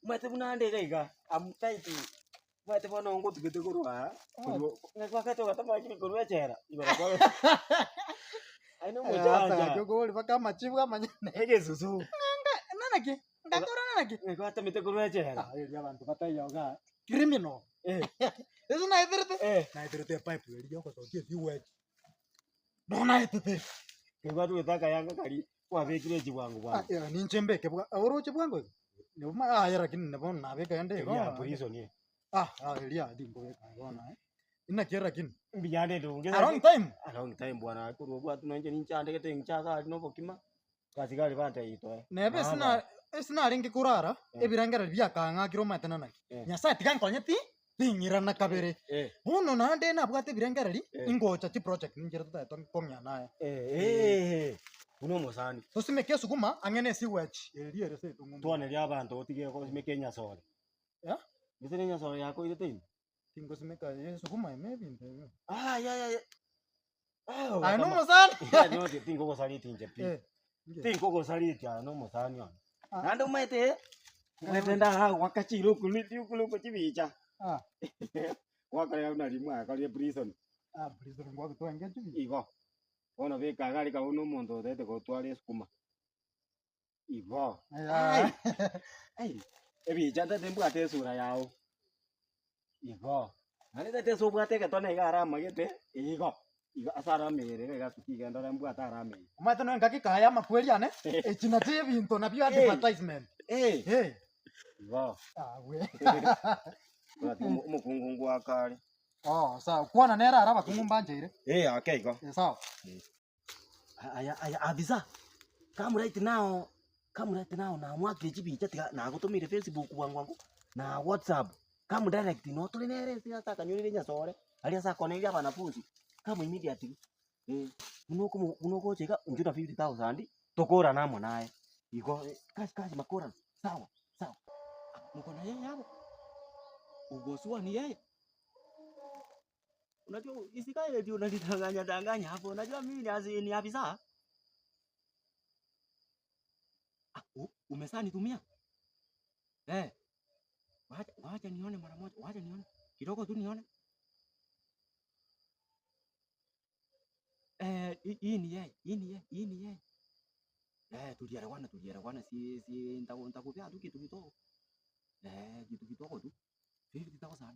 Mate munande kaiga. Amtai tu. Mate bono ngo tugete kurwa. Ngakwa kato katama kini kurwa chera. Ibara kwa. Aino moja. Jogoli baka machivu kama nyane. Ege susu. Nanaki? Ngatora nanaki? Ngakwa hata mite kurwa chera. Ili abantu batayoga. Criminal. Eso na idirte. Na idirte pipe ili yoko to tie viwe. No na idirte. Ngakwa tu etaka yanga kali. Kwa vekire jibwangu bwana. Ni nchembe ke bwa. Oro chibwangu. Ni ma ayara kin ne bon na beka ende ko. Ya police ni. Elia dingo beka bona. Ina kera kin. Mbiyane do ngeza. A long time bwana. Ko bwa tunanje ni chande kete nchaka no bokima. Kasigari banta ito. Nebe sina ringi kurara. Ebirangara bya kanga kiro matana na. Nyasa tikan konyeti. Tingira na kabere. Uno na ande na bwate birangara ri. Ingocha ti project ninjira tuta to komya naye. Uno mosani. So simeke sukuma angene si wechi. Elia rese tungu. Tuone lya bantu otige ko simeke nya sore. Ya? Bisene nya sore yako ile tin. Tingo simeka sukuma maybe ndio. Ya. Ai no mosani. No tingo ko sali tinje pi. Tingo ko sali tia no mosani on. Nando maite. Wetenda wakachiro kuliti ukulu ko chibicha. Wakale una limwa kali prison. Prison ngwa to engage chibi. Igo. Ono ve kagali ka uno mondo dete ko twali sukuma. Igo. Ai. Ebi janda tembu ate sura yao. Igo. Nani dete so bwate ka tone gara magete. Igo. Igo asara mere ga suki ga ndara mbu atara me. Mate no ngaki kaya makweli ane. China te binto na bio advertisement. Igo. We. Kuna mukungu akali. Sawa. Kuona nera araba kungumbanje ile. Okay go. Sawa. Aya avisa. Come right now na mwake chibicha tika na gutumire Facebook wangu na WhatsApp. Come direct no tulinere sasa kanyoni nya sore. Ali asa connect hapa na pusi. Come immediately. Unoko cheka unjuta 50,000 tokora namo naye. Iko kazi makora. Sawa. Mko na yeye hapo. Ugosua ni yeye. Unajua isikae ndio unadanganya hapo. Unajua mimi ni afisa. Umesani tumia? Wacha nione mara moja. Wacha nione. Kidogo tu nione. Hii ni yeye. Tuliarawana si nitakupea tu kitu kidogo. Kitu kidogo tu. 50,000.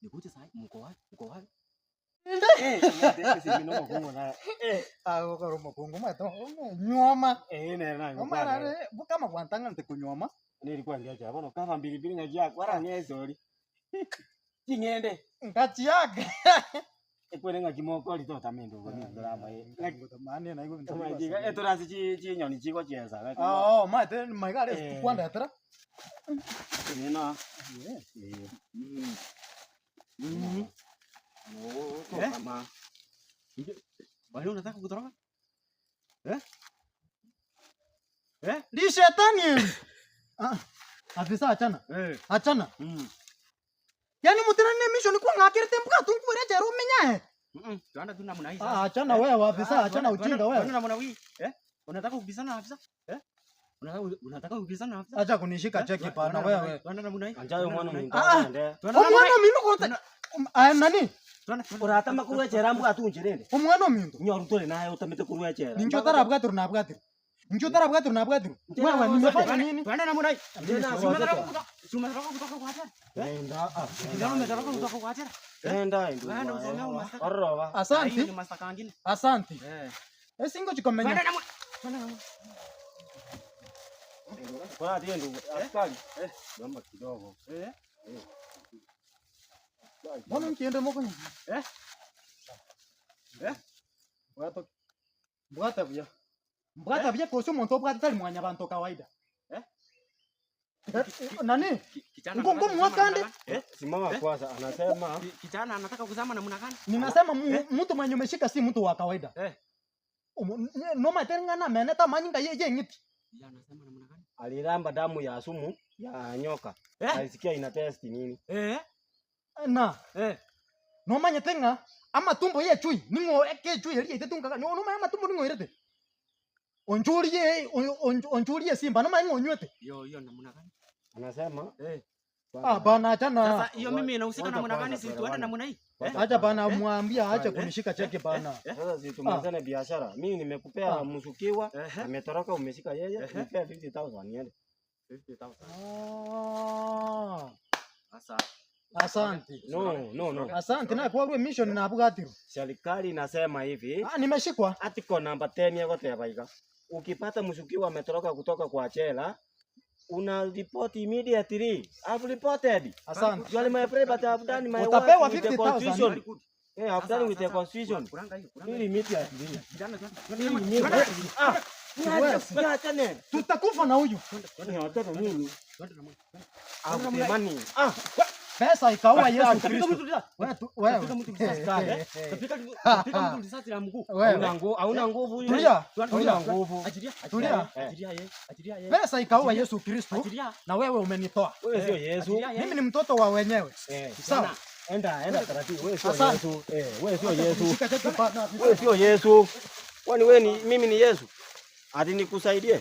Nikuje sasa mko wapi? Sisi minomo kungo na. Ko mokungu mato. Nyoma. Na. Omara buka makwantanga ntekunyoma. Nilikuwa ndio hapo no kama mbilibili ngajia kwara ngezori. Kingende. Ngati yake. Ekwere ngakimoko lito tamendo ngo drama mane na iko ntoma jiga etorasi chi nyoni chiko cheza. Mate maigale kwanda yatra. Nena. Kama. Bali unataka kutoroka? Ni shetani. Afisa achana. Achana. Yani mutirane mission kwa ngakire tembuka tunkure jero menyae. Tuanda tu namna hii sasa. Achana wewe afisa, achana ujinga wewe. Namna hii. Unataka kubisana na afisa? Unataka kubisana na afisa? Acha kunishika cheki pana wewe. Tuanda namna hii. Anjayo mwana mwingine. Omwana mino ko. Nani? Urata makuru jera mbu atunjirende. Omwana minto. Nyorutore naye utamete kuru jera. Ninjotara bwaturu na bwaturu. Wewe nimefanya nini? Tuanda namna hii. Sumatera kutoka kwa jera. Nenda. Ndio umetaka kutoka kwa jera. Nenda ndio. Nenda usomea umasta. Orova. Asante. Ni masta kangine. Asante. Singo chikomenya. Tuanda namna. Kwa ndio ndio. Askari. Namba kidogo. Mbona mkienda moko ni? Mbwata vya koso monto bwata tali mwanya bantu kawaida. Nani? Ngongo mwakande? Simama kwanza anasema kijana anataka kuzama namna gani? Ninasema mtu mwenye umeshika si mtu wa kawaida. Noma tena na meneta manyinga yeye ngiti. Yeye anasema namna gani? Aliramba damu ya sumu ya nyoka. Alisikia ina test nini? Noma nyetenga ama tumbo ye chui ningo eke chui yeri tetunga no noma ama tumbo ningo irete. Onjulie simba noma ngo nywete. Yo namna gani? Anasema bana achana. Sasa hiyo mimi inahusika namna gani? Si tuende namna hii. Acha bana mwambia acha kunishika cheki bana. sasa si tumalizane biashara. Mimi nimekupea msukiwa, ametoroka umeshika yeye, nipea 50,000 niende. 50,000. Sasa Asante. No. Asante na kwa wewe mission na Bugatti. Serikali inasema hivi. Nimeshikwa. Article number 10 yako tayari. Ukipata mshukiwa ametoroka kutoka kwa chela, una report immediately. I've reported. Asante. You are my friend, but I've done my work. Utapewa with the 50,000. constitution. I've done with the constitution. Ili immediately. Tutakufa na huyu. Money. Pesa ikaua Yesu Kristo. Hauna nguvu. Tulia. Pesa ikaua Yesu Kristo na wewe umenitoa. Wewe sio Yesu. Mimi ni mtoto wa wenyewe. Sawa. Enda taratibu. Wewe sio Yesu. Wewe sio Yesu. Shika cheki bana. Wewe sio Yesu. Kwani wewe ni mimi ni Yesu? Ati nikusaidie?